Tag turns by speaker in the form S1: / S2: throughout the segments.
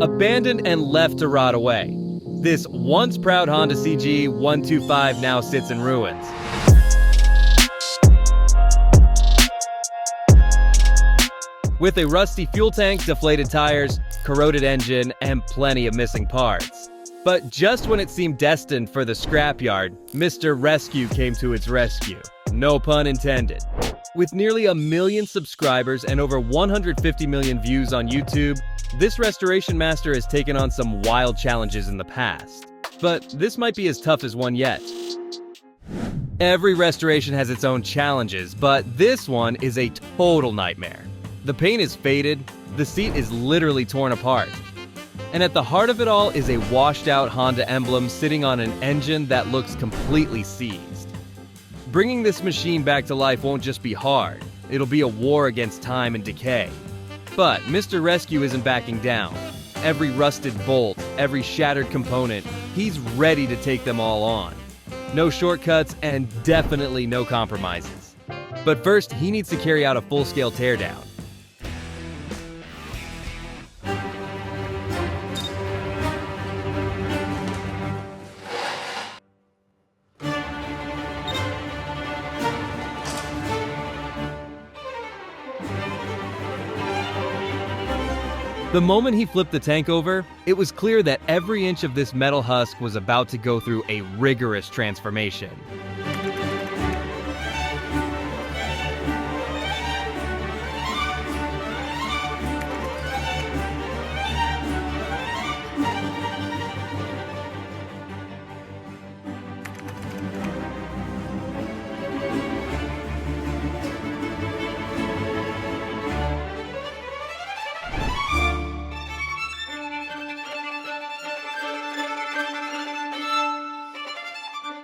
S1: Abandoned and left to rot away, this once proud Honda CG125 now sits in ruins. With a rusty fuel tank, deflated tires, corroded engine, and plenty of missing parts. But just when it seemed destined for the scrapyard, Mr. Rescue came to its rescue. No pun intended. With nearly 1 million subscribers and over 150 million views on YouTube, this restoration master has taken on some wild challenges in the past. But this might be as tough as one yet. Every restoration has its own challenges, but this one is a total nightmare. The paint is faded, the seat is literally torn apart. And at the heart of it all is a washed-out Honda emblem sitting on an engine that looks completely seized. Bringing this machine back to life won't just be hard, it'll be a war against time and decay. But Mr. Rescue isn't backing down. Every rusted bolt, every shattered component, he's ready to take them all on. No shortcuts and definitely no compromises. But first, he needs to carry out a full-scale teardown. The moment he flipped the tank over, it was clear that every inch of this metal husk was about to go through a rigorous transformation.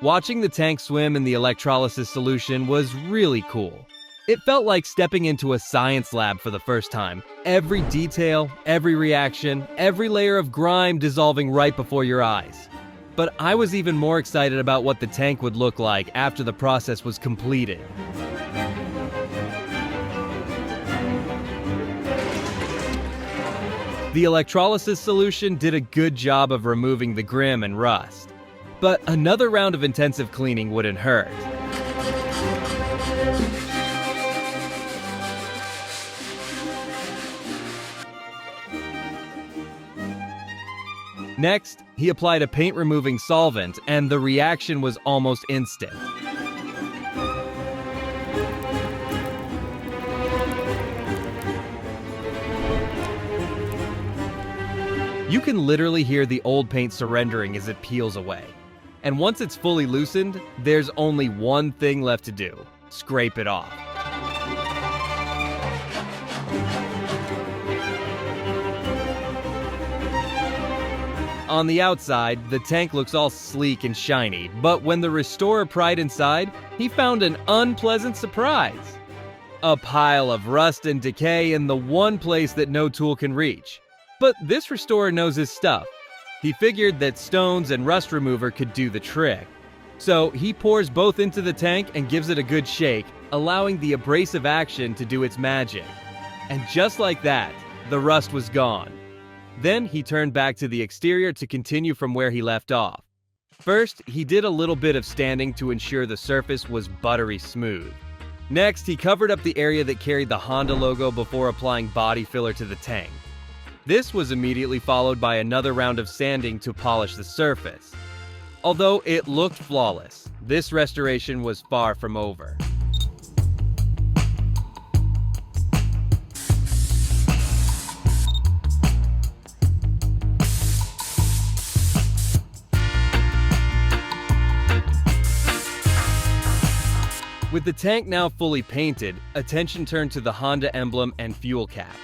S1: Watching the tank swim in the electrolysis solution was really cool. It felt like stepping into a science lab for the first time. Every detail, every reaction, every layer of grime dissolving right before your eyes. But I was even more excited about what the tank would look like after the process was completed. The electrolysis solution did a good job of removing the grim and rust. But another round of intensive cleaning wouldn't hurt. Next, he applied a paint-removing solvent, and the reaction was almost instant. You can literally hear the old paint surrendering as it peels away. And once it's fully loosened, there's only one thing left to do: scrape it off. On the outside, the tank looks all sleek and shiny, but when the restorer pried inside, he found an unpleasant surprise. A pile of rust and decay in the one place that no tool can reach. But this restorer knows his stuff. He figured that stones and rust remover could do the trick. So he pours both into the tank and gives it a good shake, allowing the abrasive action to do its magic. And just like that, the rust was gone. Then he turned back to the exterior to continue from where he left off. First, he did a little bit of sanding to ensure the surface was buttery smooth. Next, he covered up the area that carried the Honda logo before applying body filler to the tank. This was immediately followed by another round of sanding to polish the surface. Although it looked flawless, this restoration was far from over. With the tank now fully painted, attention turned to the Honda emblem and fuel cap.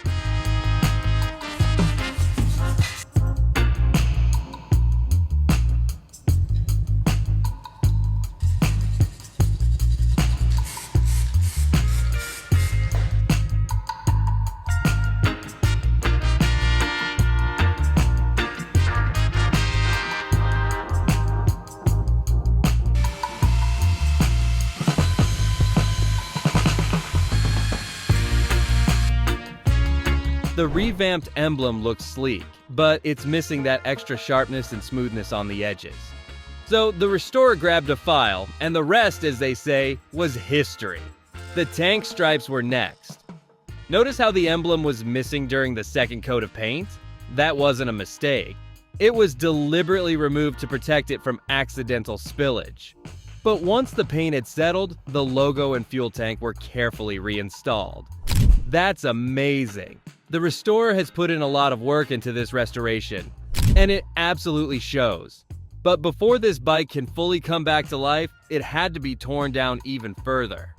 S1: The revamped emblem looks sleek, but it's missing that extra sharpness and smoothness on the edges. So the restorer grabbed a file, and the rest, as they say, was history. The tank stripes were next. Notice how the emblem was missing during the second coat of paint? That wasn't a mistake. It was deliberately removed to protect it from accidental spillage. But once the paint had settled, the logo and fuel tank were carefully reinstalled. That's amazing. The restorer has put in a lot of work into this restoration, and it absolutely shows. But before this bike can fully come back to life, it had to be torn down even further.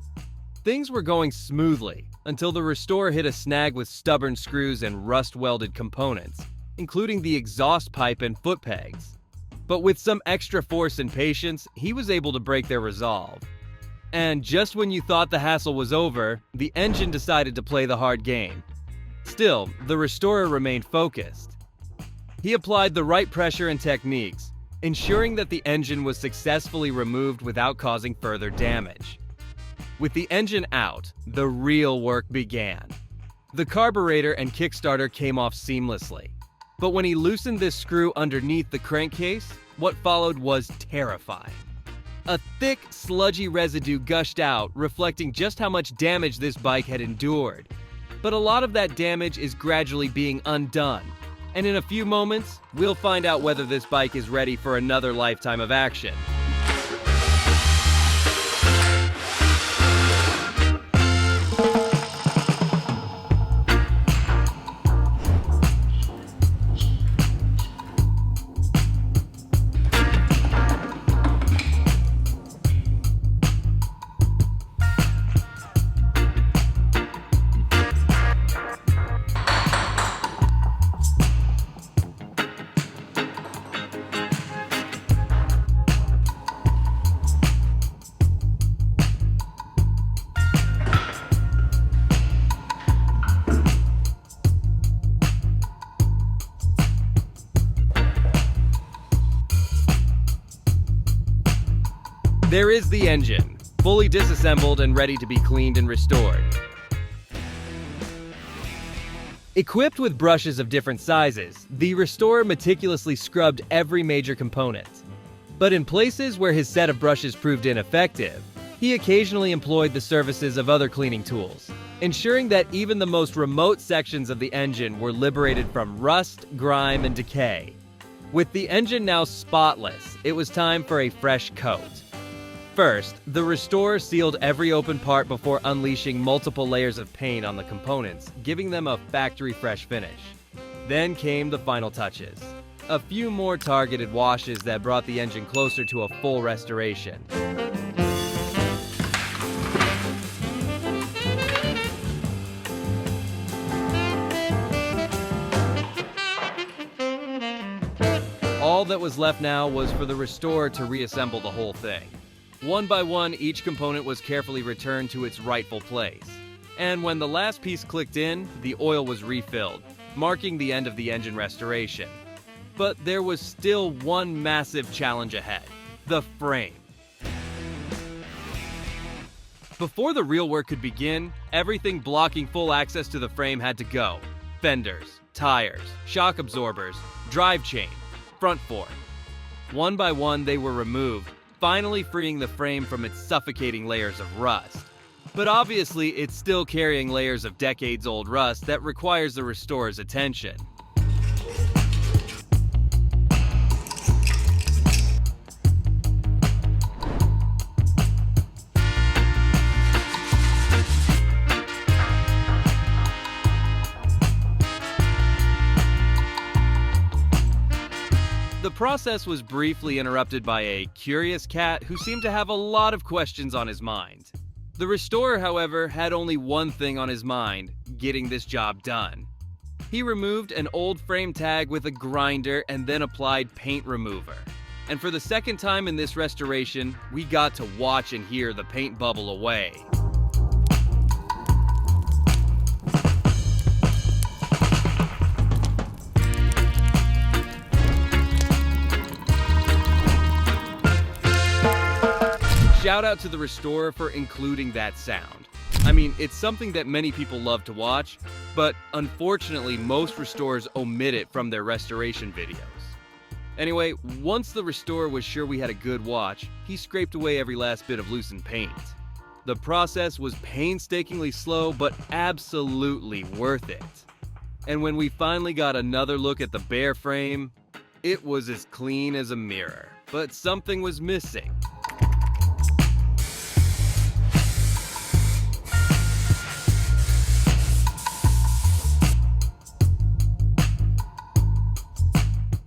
S1: Things were going smoothly until the restorer hit a snag with stubborn screws and rust-welded components, including the exhaust pipe and foot pegs. But with some extra force and patience, he was able to break their resolve. And just when you thought the hassle was over, the engine decided to play the hard game. Still, the restorer remained focused. He applied the right pressure and techniques, ensuring that the engine was successfully removed without causing further damage. With the engine out, the real work began. The carburetor and kickstarter came off seamlessly. But when he loosened this screw underneath the crankcase, what followed was terrifying. A thick, sludgy residue gushed out, reflecting just how much damage this bike had endured. But a lot of that damage is gradually being undone. And in a few moments, we'll find out whether this bike is ready for another lifetime of action. There is the engine, fully disassembled and ready to be cleaned and restored. Equipped with brushes of different sizes, the restorer meticulously scrubbed every major component. But in places where his set of brushes proved ineffective, he occasionally employed the services of other cleaning tools, ensuring that even the most remote sections of the engine were liberated from rust, grime, and decay. With the engine now spotless, it was time for a fresh coat. First, the restorer sealed every open part before unleashing multiple layers of paint on the components, giving them a factory-fresh finish. Then came the final touches. A few more targeted washes that brought the engine closer to a full restoration. All that was left now was for the restorer to reassemble the whole thing. One by one, each component was carefully returned to its rightful place. And when the last piece clicked in, the oil was refilled, marking the end of the engine restoration. But there was still one massive challenge ahead: the frame. Before the real work could begin, everything blocking full access to the frame had to go. Fenders, tires, shock absorbers, drive chain, front fork. One by one, they were removed, finally freeing the frame from its suffocating layers of rust. But obviously, it's still carrying layers of decades-old rust that requires the restorer's attention. The process was briefly interrupted by a curious cat who seemed to have a lot of questions on his mind. The restorer, however, had only one thing on his mind: getting this job done. He removed an old frame tag with a grinder and then applied paint remover. And for the second time in this restoration, we got to watch and hear the paint bubble away. Shout out to the restorer for including that sound. I mean, it's something that many people love to watch, but unfortunately most restorers omit it from their restoration videos. Anyway, once the restorer was sure we had a good watch, he scraped away every last bit of loosened paint. The process was painstakingly slow, but absolutely worth it. And when we finally got another look at the bare frame, it was as clean as a mirror, but something was missing.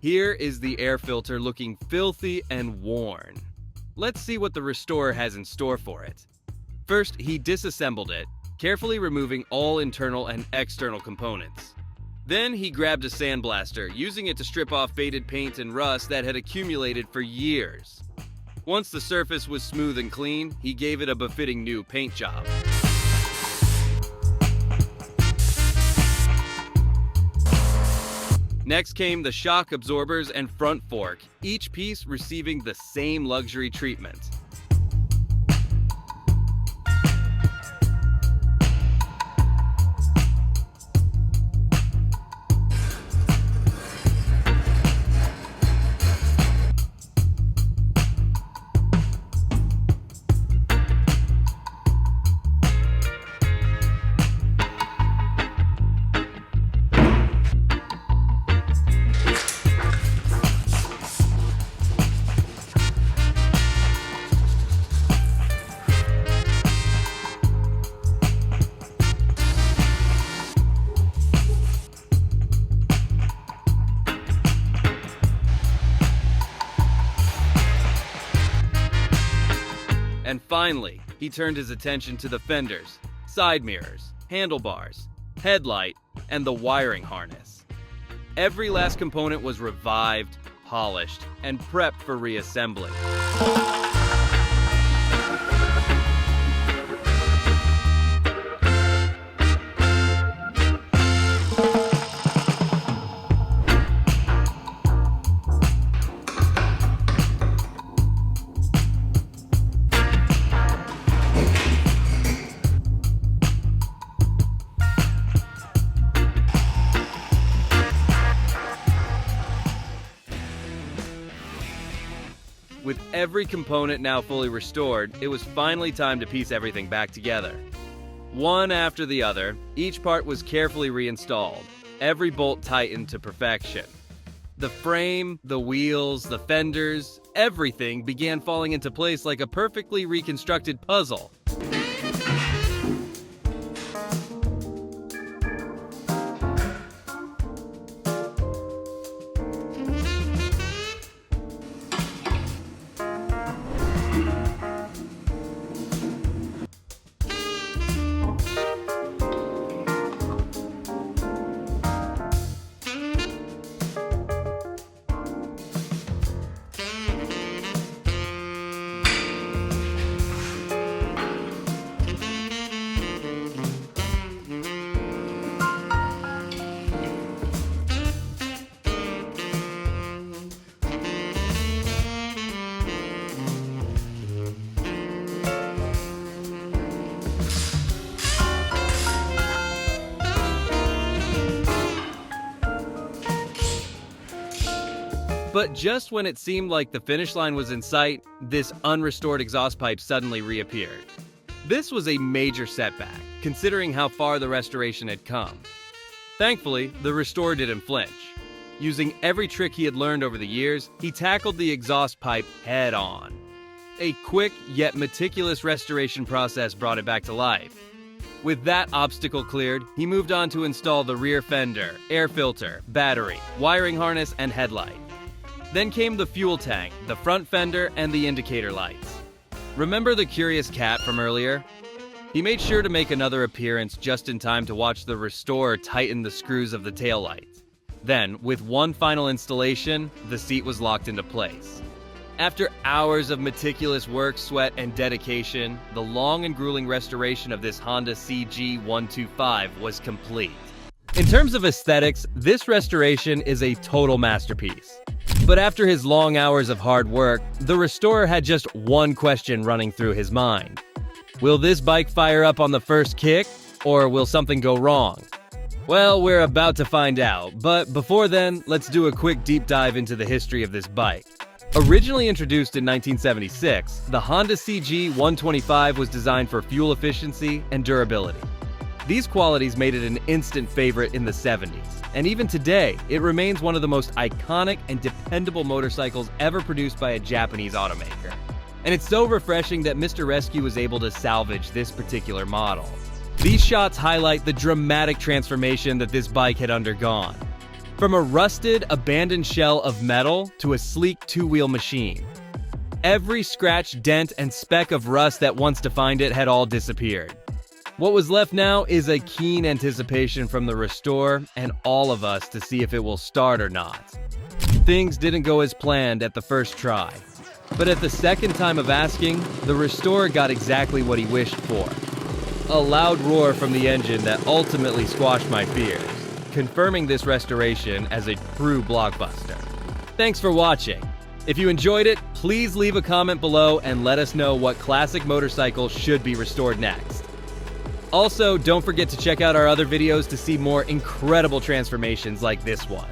S1: Here is the air filter looking filthy and worn. Let's see what the restorer has in store for it. First, he disassembled it, carefully removing all internal and external components. Then he grabbed a sandblaster, using it to strip off faded paint and rust that had accumulated for years. Once the surface was smooth and clean, he gave it a befitting new paint job. Next came the shock absorbers and front fork, each piece receiving the same luxury treatment. And finally, he turned his attention to the fenders, side mirrors, handlebars, headlight, and the wiring harness. Every last component was revived, polished, and prepped for reassembly. With every component now fully restored, it was finally time to piece everything back together. One after the other, each part was carefully reinstalled, every bolt tightened to perfection. The frame, the wheels, the fenders, everything began falling into place like a perfectly reconstructed puzzle. But just when it seemed like the finish line was in sight, this unrestored exhaust pipe suddenly reappeared. This was a major setback, considering how far the restoration had come. Thankfully, the restorer didn't flinch. Using every trick he had learned over the years, he tackled the exhaust pipe head-on. A quick yet meticulous restoration process brought it back to life. With that obstacle cleared, he moved on to install the rear fender, air filter, battery, wiring harness, and headlight. Then came the fuel tank, the front fender, and the indicator lights. Remember the curious cat from earlier? He made sure to make another appearance just in time to watch the restorer tighten the screws of the taillight. Then, with one final installation, the seat was locked into place. After hours of meticulous work, sweat, and dedication, the long and grueling restoration of this Honda CG125 was complete. In terms of aesthetics, this restoration is a total masterpiece. But after his long hours of hard work, the restorer had just one question running through his mind. Will this bike fire up on the first kick, or will something go wrong? Well, we're about to find out, but before then, let's do a quick deep dive into the history of this bike. Originally introduced in 1976, the Honda CG125 was designed for fuel efficiency and durability. These qualities made it an instant favorite in the 70s, and even today, it remains one of the most iconic and dependable motorcycles ever produced by a Japanese automaker. And it's so refreshing that Mr. Rescue was able to salvage this particular model. These shots highlight the dramatic transformation that this bike had undergone. From a rusted, abandoned shell of metal to a sleek two-wheel machine. Every scratch, dent, and speck of rust that once defined it had all disappeared. What was left now is a keen anticipation from the restorer and all of us to see if it will start or not. Things didn't go as planned at the first try, but at the second time of asking, the restorer got exactly what he wished for. A loud roar from the engine that ultimately squashed my fears, confirming this restoration as a true blockbuster. Thanks for watching. If you enjoyed it, please leave a comment below and let us know what classic motorcycle should be restored next. Also, don't forget to check out our other videos to see more incredible transformations like this one.